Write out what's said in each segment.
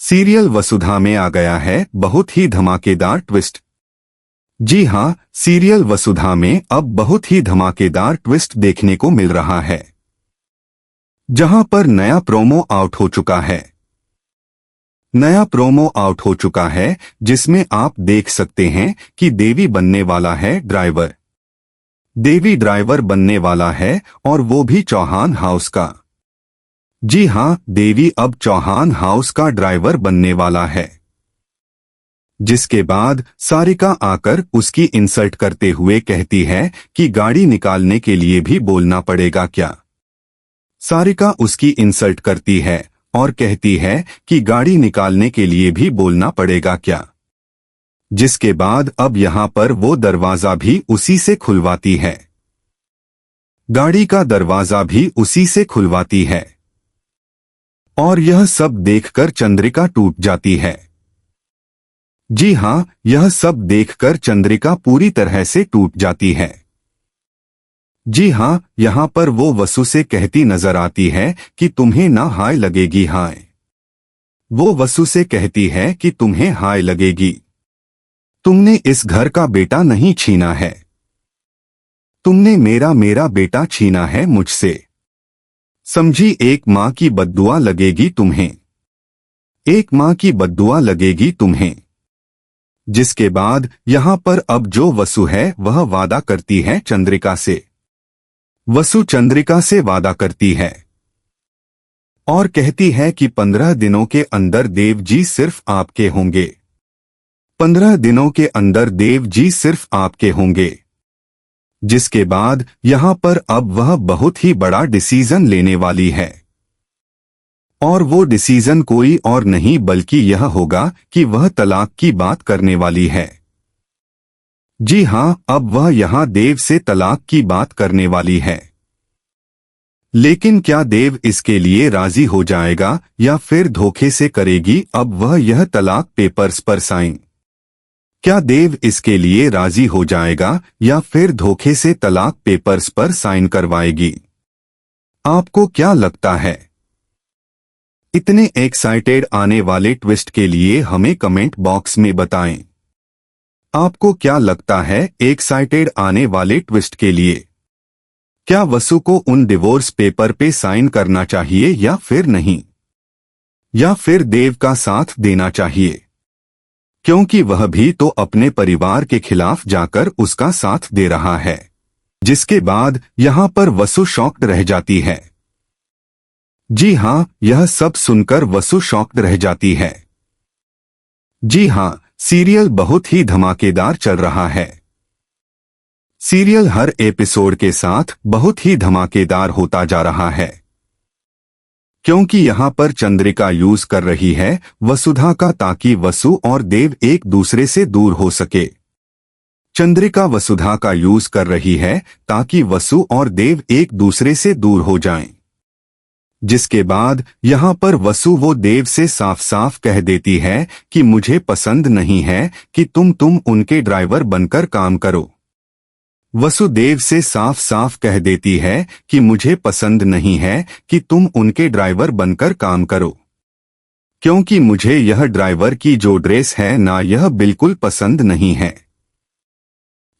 Serial वसुधा में आ गया है बहुत ही धमाकेदार ट्विस्ट। जी हां, सीरियल वसुधा में अब बहुत ही धमाकेदार ट्विस्ट देखने को मिल रहा है, जहां पर नया प्रोमो आउट हो चुका है। नया प्रोमो आउट हो चुका है जिसमें आप देख सकते हैं कि देवी बनने वाला है ड्राइवर। देवी ड्राइवर बनने वाला है और वो भी चौहान हाउस का। जी हां, देवी अब चौहान हाउस का ड्राइवर बनने वाला है। जिसके बाद सारिका आकर उसकी इंसल्ट करते हुए कहती है कि गाड़ी निकालने के लिए भी बोलना पड़ेगा क्या। सारिका उसकी इंसल्ट करती है और कहती है कि गाड़ी निकालने के लिए भी बोलना पड़ेगा क्या। जिसके बाद अब यहां पर वो दरवाजा भी उसी से खुलवाती है। गाड़ी का दरवाजा भी उसी से खुलवाती है और यह सब देखकर चंद्रिका टूट जाती है। जी हां, यह सब देखकर चंद्रिका पूरी तरह से टूट जाती है। जी हां, यहां पर वो वसु से कहती नजर आती है कि तुम्हें ना हाय लगेगी हाय। वो वसु से कहती है कि तुम्हें हाय लगेगी। तुमने इस घर का बेटा नहीं छीना है। तुमने मेरा मेरा बेटा छीना है मुझसे। समझी, एक माँ की बद्दुआ लगेगी तुम्हें। एक माँ की बद्दुआ लगेगी तुम्हें। जिसके बाद यहां पर अब जो वसु है वह वादा करती है चंद्रिका से। वसु चंद्रिका से वादा करती है और कहती है कि 15 दिनों के अंदर देव जी सिर्फ आपके होंगे। 15 दिनों के अंदर देव जी सिर्फ आपके होंगे। जिसके बाद यहां पर अब वह बहुत ही बड़ा डिसीजन लेने वाली है और वो डिसीजन कोई और नहीं बल्कि यह होगा कि वह तलाक की बात करने वाली है। जी हां, अब वह यहां देव से तलाक की बात करने वाली है। लेकिन क्या देव इसके लिए राजी हो जाएगा या फिर धोखे से करेगी अब वह यह तलाक पेपर्स पर साइन। क्या देव इसके लिए राजी हो जाएगा या फिर धोखे से तलाक पेपर्स पर साइन करवाएगी? आपको क्या लगता है? इतने एक्साइटेड आने वाले ट्विस्ट के लिए हमें कमेंट बॉक्स में बताएं। आपको क्या लगता है एक्साइटेड आने वाले ट्विस्ट के लिए? क्या वसु को उन डिवोर्स पेपर पे साइन करना चाहिए या फिर नहीं? या फिर देव का साथ देना चाहिए? क्योंकि वह भी तो अपने परिवार के खिलाफ जाकर उसका साथ दे रहा है। जिसके बाद यहां पर वसु शॉक्ड रह जाती है। जी हां, यह सब सुनकर वसु शॉक्ड रह जाती है। जी हां, सीरियल बहुत ही धमाकेदार चल रहा है। सीरियल हर एपिसोड के साथ बहुत ही धमाकेदार होता जा रहा है, क्योंकि यहां पर चंद्रिका यूज कर रही है वसुधा का ताकि वसु और देव एक दूसरे से दूर हो सके। चंद्रिका वसुधा का यूज कर रही है ताकि वसु और देव एक दूसरे से दूर हो जाएं। जिसके बाद यहां पर वसु वो देव से साफ साफ कह देती है कि मुझे पसंद नहीं है कि तुम उनके ड्राइवर बनकर काम करो। वसुदेव से साफ साफ कह देती है कि मुझे पसंद नहीं है कि तुम उनके ड्राइवर बनकर काम करो, क्योंकि मुझे यह ड्राइवर की जो ड्रेस है ना यह बिल्कुल पसंद नहीं है।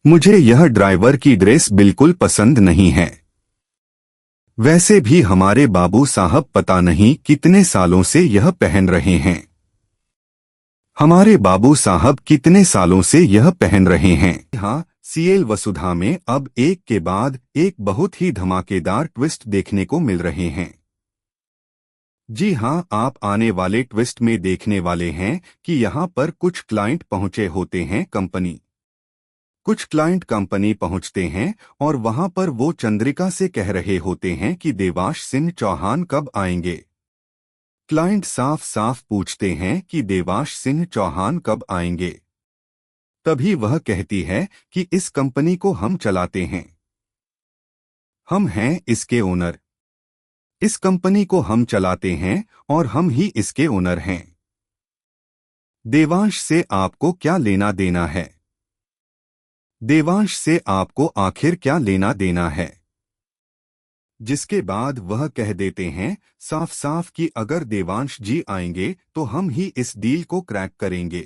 मुझे यह ड्राइवर की ड्रेस बिल्कुल पसंद नहीं है। वैसे भी हमारे बाबू साहब पता नहीं कितने सालों से यह पहन रहे हैं। हमारे बाबू साहब कितने सालों से यह पहन रहे हैं। हाँ, सीरियल वसुधा में अब एक के बाद एक बहुत ही धमाकेदार ट्विस्ट देखने को मिल रहे हैं। जी हां, आप आने वाले ट्विस्ट में देखने वाले हैं कि यहां पर कुछ क्लाइंट पहुंचे होते हैं कंपनी। कुछ क्लाइंट कंपनी पहुंचते हैं और वहां पर वो चंद्रिका से कह रहे होते हैं कि देवांश सिंह चौहान कब आएंगे। क्लाइंट साफ साफ पूछते हैं कि देवांश सिंह चौहान कब आएंगे। तभी वह कहती है कि इस कंपनी को हम चलाते हैं। हम हैं इसके ओनर। इस कंपनी को हम चलाते हैं और हम ही इसके ओनर हैं। देवांश से आपको क्या लेना देना है? देवांश से आपको आखिर क्या लेना देना है? जिसके बाद वह कह देते हैं साफ साफ कि अगर देवांश जी आएंगे तो हम ही इस डील को क्रैक करेंगे।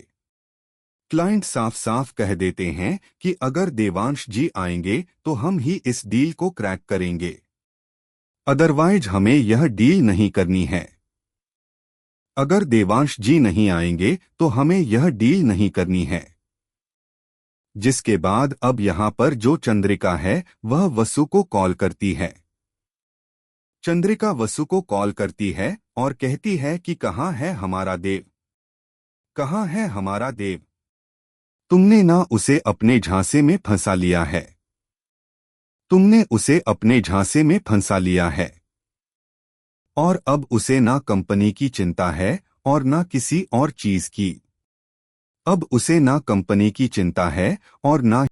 क्लाइंट साफ साफ कह देते हैं कि अगर देवांश जी आएंगे तो हम ही इस डील को क्रैक करेंगे, अदरवाइज हमें यह डील नहीं करनी है। अगर देवांश जी नहीं आएंगे तो हमें यह डील नहीं करनी है। जिसके बाद अब यहां पर जो चंद्रिका है वह वसु को कॉल करती है। चंद्रिका वसु को कॉल करती है और कहती है कि कहाँ है हमारा देव, कहाँ है हमारा देव? तुमने ना उसे अपने झांसे में फंसा लिया है, तुमने उसे अपने झांसे में फंसा लिया है और अब उसे ना कंपनी की चिंता है और ना किसी और चीज की। अब उसे ना कंपनी की चिंता है और ना